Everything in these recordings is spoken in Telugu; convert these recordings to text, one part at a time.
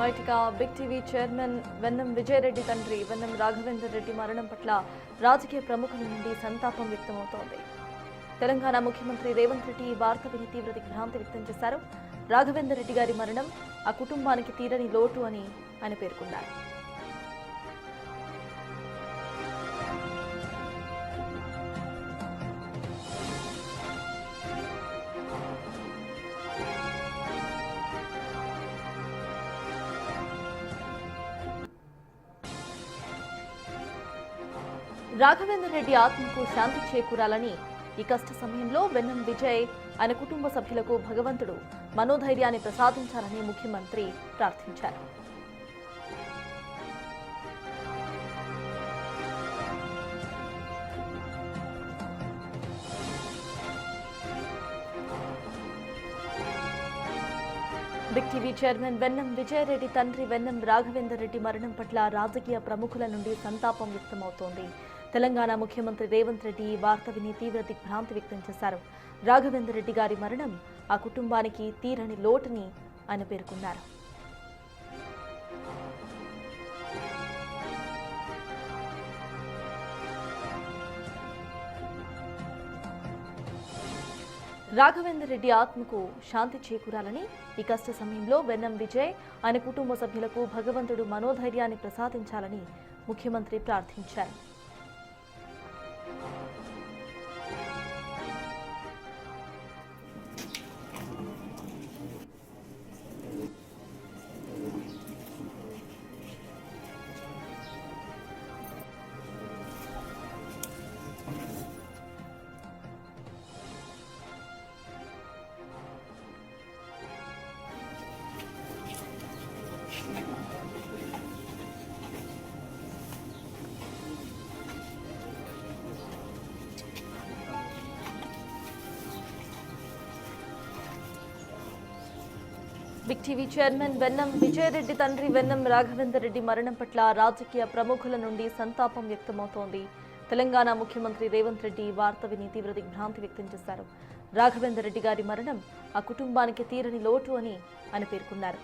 రైట్గా బిగ్ టీవీ చైర్మన్ వెన్నం విజయరెడ్డి తండ్రి వెన్నం రాఘవేందర్ రెడ్డి మరణం పట్ల రాజకీయ ప్రముఖుల నుండి సంతాపం వ్యక్తమవుతోంది. తెలంగాణ ముఖ్యమంత్రి రేవంత్ రెడ్డి ఈ వార్త విని తీవ్ర దిగ్భ్రాంతి వ్యక్తం చేశారు. రాఘవేందర్ రెడ్డి గారి మరణం ఆ కుటుంబానికి తీరని లోటు అని ఆయన పేర్కొన్నారు. రాఘవేందర్ రెడ్డి ఆత్మకు శాంతి చేకూరాలని ఈ కష్ట సమయంలో వెన్నం విజయ్ ఆయన కుటుంబ సభ్యులకు భగవంతుడు మనోధైర్యాన్ని ప్రసాదించాలని ముఖ్యమంత్రి ప్రార్థించారు. బిగ్ టీవీ చైర్మన్ వెన్నం విజయరెడ్డి తండ్రి వెన్నం రాఘవేందర్ రెడ్డి మరణం పట్ల రాజకీయ ప్రముఖుల నుండి సంతాపం వ్యక్తమవుతోంది. తెలంగాణ ముఖ్యమంత్రి రేవంత్ రెడ్డి ఈ వార్త విని తీవ్ర దిగ్భ్రాంతి వ్యక్తం చేశారు. రాఘవేందర్ రెడ్డి గారి మరణం ఆ కుటుంబానికి తీరని లోటుని ఆయన పేర్కొన్నారు. రాఘవేందర్ రెడ్డి ఆత్మకు శాంతి చేకూరాలని ఈ కష్ట సమయంలో వెన్నం విజయ్ ఆయన కుటుంబ సభ్యులకు భగవంతుడు మనోధైర్యాన్ని ప్రసాదించాలని ముఖ్యమంత్రి ప్రార్థించారు. బిగ్ టీవీ చైర్మన్ వెన్నం విజయరెడ్డి తండ్రి వెన్నం రాఘవేందర్ రెడ్డి మరణం పట్ల రాజకీయ ప్రముఖుల నుండి సంతాపం వ్యక్తమవుతోంది. తెలంగాణ ముఖ్యమంత్రి రేవంత్ రెడ్డి ఈ వార్త విని తీవ్ర దిగ్భ్రాంతి వ్యక్తం చేశారు. రాఘవేందర్ రెడ్డి గారి మరణం ఆ కుటుంబానికి తీరని లోటు అని ఆయన పేర్కొన్నారు.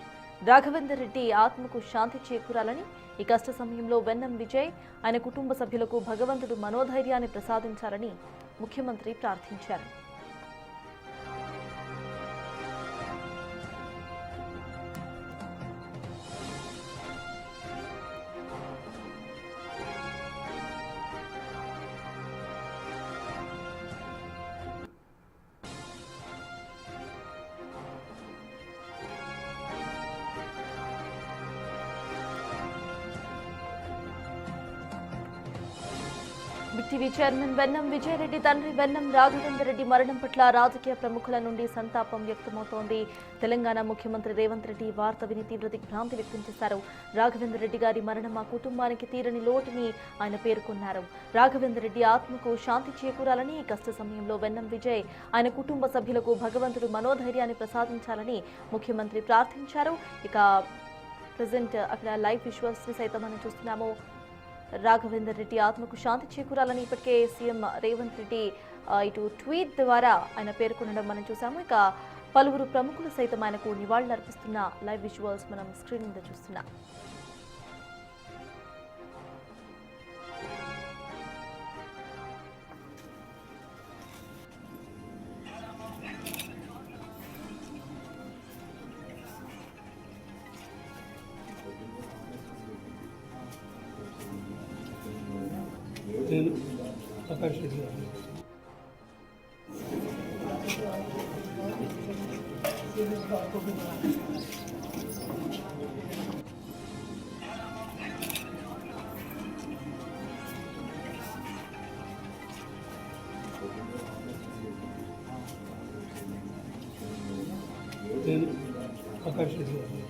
రాఘవేందర్ రెడ్డి ఆత్మకు శాంతి చేకూరాలని ఈ కష్ట సమయంలో వెన్నం విజయ్ ఆయన కుటుంబ సభ్యులకు భగవంతుడు మనోధైర్యాన్ని ప్రసాదించాలని ముఖ్యమంత్రి ప్రార్థించారు. బిగ్ టీవీ చైర్మన్ వెన్నం విజయరెడ్డి తండ్రి వెన్నం రాఘవేందర్ రెడ్డి మరణం పట్ల రాజకీయ ప్రముఖుల నుండి సంతాపం వ్యక్తమవుతోంది. తెలంగాణ ముఖ్యమంత్రి రేవంత్ రెడ్డి వార్త విని తీవ్ర దిగ్భ్రాంతి వ్యక్తం చేశారు. రాఘవేందర్ రెడ్డి గారి మరణం ఆ కుటుంబానికి తీరని లోటుని ఆయన పేర్కొన్నారు. రాఘవేందర్ రెడ్డి ఆత్మకు శాంతి చేకూరాలని ఈ కష్ట సమయంలో వెన్నం విజయ్ ఆయన కుటుంబ సభ్యులకు భగవంతుడు మనోధైర్యాన్ని ప్రసాదించాలని ముఖ్యమంత్రి ప్రార్థించారు. ఇక ప్రజెంట్ అక్కడ లైవ్ విజువల్స్ సైతం మనం చూస్తున్నాము. రాఘవేందర్ రెడ్డి ఆత్మకు శాంతి చేకూరాలని ఇప్పటికే సీఎం రేవంత్ రెడ్డి ఇటు ట్వీట్ ద్వారా ఆయన పేర్కొనడం మనం చూసాము. ఇక పలువురు ప్రముఖులు సైతం ఆయనకు నివాళులు అర్పిస్తున్న లైవ్ విజువల్స్ మనం స్క్రీన్ మీద చూస్తున్నాం. ప్రకాష్ రెడ్డి గారు ప్రకాష్ రెడ్డి గారు